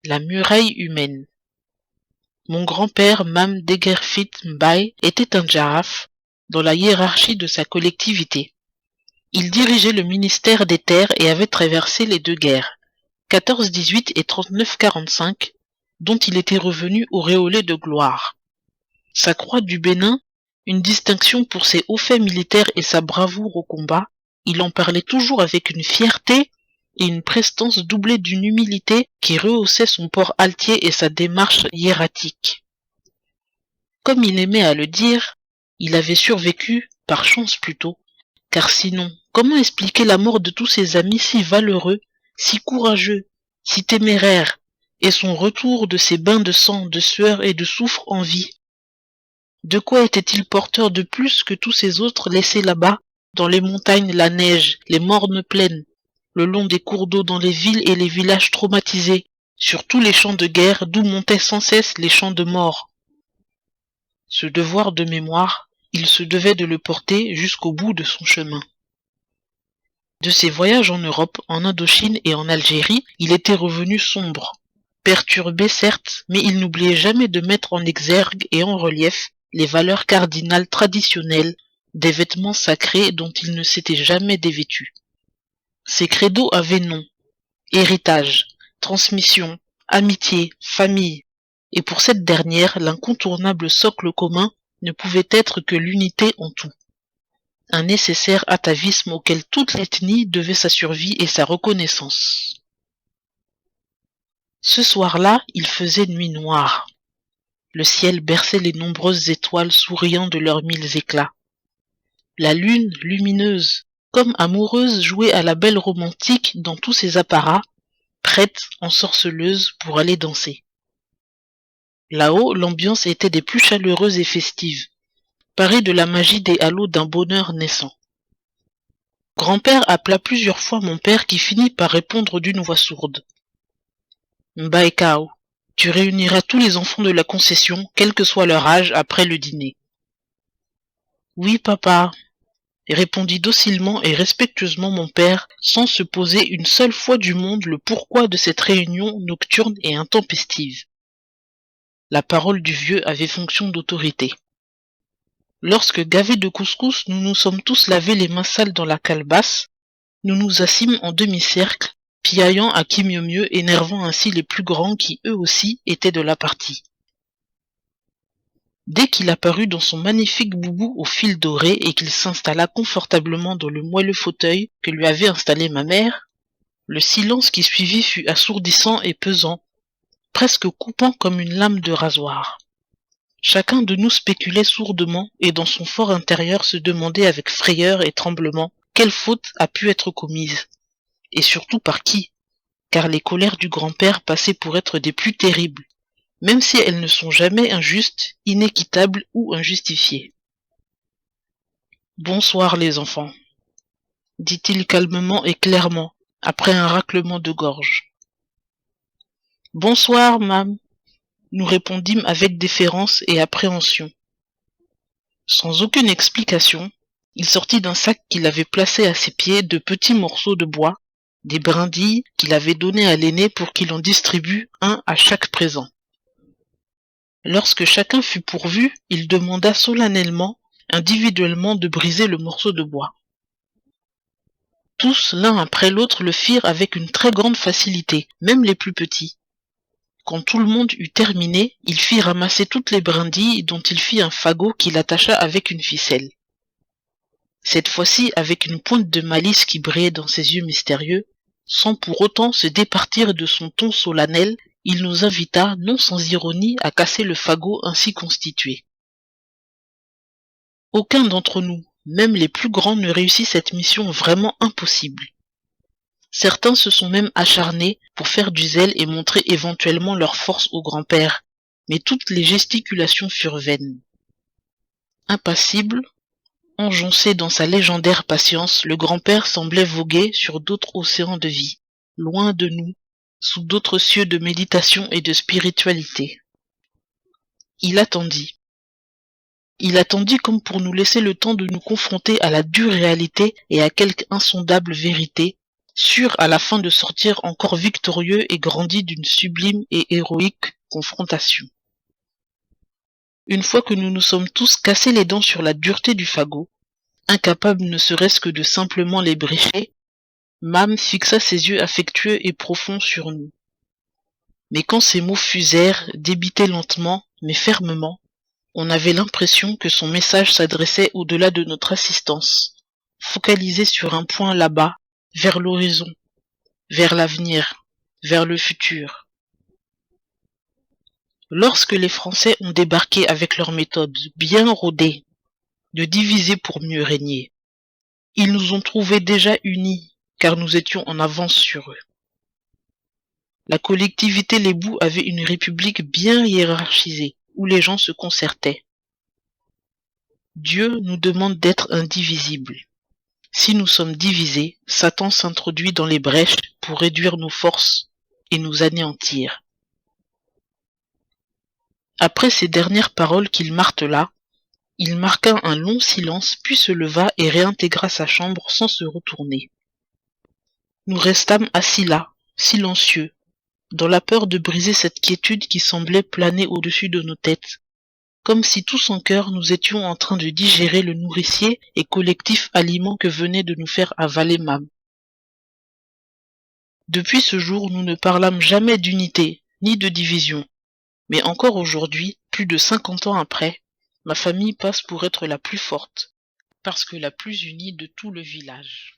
La muraille humaine. Mon grand-père Mam Degerfit Mbaye était un Jaraf dans la hiérarchie de sa collectivité. Il dirigeait le ministère des Terres et avait traversé les deux guerres, 14-18 et 39-45, dont il était revenu auréolé de gloire. Sa croix du Bénin, une distinction pour ses hauts faits militaires et sa bravoure au combat, il en parlait toujours avec une fierté et une prestance doublée d'une humilité qui rehaussait son port altier et sa démarche hiératique. Comme il aimait à le dire, il avait survécu, par chance plutôt, car sinon, comment expliquer la mort de tous ses amis si valeureux, si courageux, si téméraires, et son retour de ses bains de sang, de sueur et de soufre en vie? De quoi était-il porteur de plus que tous ces autres laissés là-bas, dans les montagnes, la neige, les mornes plaines, le long des cours d'eau dans les villes et les villages traumatisés, sur tous les champs de guerre d'où montaient sans cesse les chants de mort? Ce devoir de mémoire, il se devait de le porter jusqu'au bout de son chemin. De ses voyages en Europe, en Indochine et en Algérie, il était revenu sombre, perturbé certes, mais il n'oubliait jamais de mettre en exergue et en relief les valeurs cardinales traditionnelles des vêtements sacrés dont il ne s'était jamais dévêtu. Ses credos avaient nom, héritage, transmission, amitié, famille, et pour cette dernière, l'incontournable socle commun ne pouvait être que l'unité en tout. Un nécessaire atavisme auquel toute l'ethnie devait sa survie et sa reconnaissance. Ce soir-là, il faisait nuit noire. Le ciel berçait les nombreuses étoiles souriant de leurs mille éclats. La lune, lumineuse, comme amoureuse, jouait à la belle romantique dans tous ses apparats, prête, ensorceleuse, pour aller danser. Là-haut, l'ambiance était des plus chaleureuses et festives, parée de la magie des halos d'un bonheur naissant. Grand-père appela plusieurs fois mon père qui finit par répondre d'une voix sourde. « Mbaekao, tu réuniras tous les enfants de la concession, quel que soit leur âge, après le dîner. »« Oui, papa, » répondit docilement et respectueusement mon père, sans se poser une seule fois du monde le pourquoi de cette réunion nocturne et intempestive. La parole du vieux avait fonction d'autorité. Lorsque, gavés de couscous, nous nous sommes tous lavé les mains sales dans la calebasse, nous nous assîmes en demi-cercle, piaillant à qui mieux mieux, énervant ainsi les plus grands qui, eux aussi, étaient de la partie. Dès qu'il apparut dans son magnifique boubou au fil doré et qu'il s'installa confortablement dans le moelleux fauteuil que lui avait installé ma mère, le silence qui suivit fut assourdissant et pesant, presque coupant comme une lame de rasoir. Chacun de nous spéculait sourdement et dans son fort intérieur se demandait avec frayeur et tremblement quelle faute a pu être commise, et surtout par qui, car les colères du grand-père passaient pour être des plus terribles, même si elles ne sont jamais injustes, inéquitables ou injustifiées. « Bonsoir les enfants, » dit-il calmement et clairement, après un raclement de gorge. « Bonsoir, Mam, » nous répondîmes avec déférence et appréhension. Sans aucune explication, il sortit d'un sac qu'il avait placé à ses pieds de petits morceaux de bois, des brindilles qu'il avait données à l'aîné pour qu'il en distribue un à chaque présent. Lorsque chacun fut pourvu, il demanda solennellement, individuellement, de briser le morceau de bois. Tous, l'un après l'autre, le firent avec une très grande facilité, même les plus petits. Quand tout le monde eut terminé, il fit ramasser toutes les brindilles dont il fit un fagot qu'il attacha avec une ficelle. Cette fois-ci, avec une pointe de malice qui brillait dans ses yeux mystérieux, sans pour autant se départir de son ton solennel, il nous invita, non sans ironie, à casser le fagot ainsi constitué. Aucun d'entre nous, même les plus grands, ne réussit cette mission vraiment impossible. Certains se sont même acharnés pour faire du zèle et montrer éventuellement leur force au grand-père, mais toutes les gesticulations furent vaines. Impassible, enjoncé dans sa légendaire patience, le grand-père semblait voguer sur d'autres océans de vie, loin de nous, sous d'autres cieux de méditation et de spiritualité. Il attendit. Il attendit comme pour nous laisser le temps de nous confronter à la dure réalité et à quelque insondable vérité, sûr à la fin de sortir encore victorieux et grandi d'une sublime et héroïque confrontation. Une fois que nous nous sommes tous cassés les dents sur la dureté du fagot, incapable ne serait-ce que de simplement les brécher, Mame fixa ses yeux affectueux et profonds sur nous. Mais quand ces mots fusèrent, débités lentement, mais fermement, on avait l'impression que son message s'adressait au-delà de notre assistance, focalisé sur un point là-bas, vers l'horizon, vers l'avenir, vers le futur. Lorsque les Français ont débarqué avec leurs méthodes bien rodées, de diviser pour mieux régner, ils nous ont trouvés déjà unis, car nous étions en avance sur eux. La collectivité Lébou avait une république bien hiérarchisée, où les gens se concertaient. Dieu nous demande d'être indivisibles. Si nous sommes divisés, Satan s'introduit dans les brèches pour réduire nos forces et nous anéantir. Après ces dernières paroles qu'il martela, il marqua un long silence puis se leva et réintégra sa chambre sans se retourner. Nous restâmes assis là, silencieux, dans la peur de briser cette quiétude qui semblait planer au-dessus de nos têtes, comme si tous en cœur nous étions en train de digérer le nourricier et collectif aliment que venait de nous faire avaler Mame. Depuis ce jour, nous ne parlâmes jamais d'unité, ni de division, mais encore aujourd'hui, plus de 50 ans après, ma famille passe pour être la plus forte, parce que la plus unie de tout le village.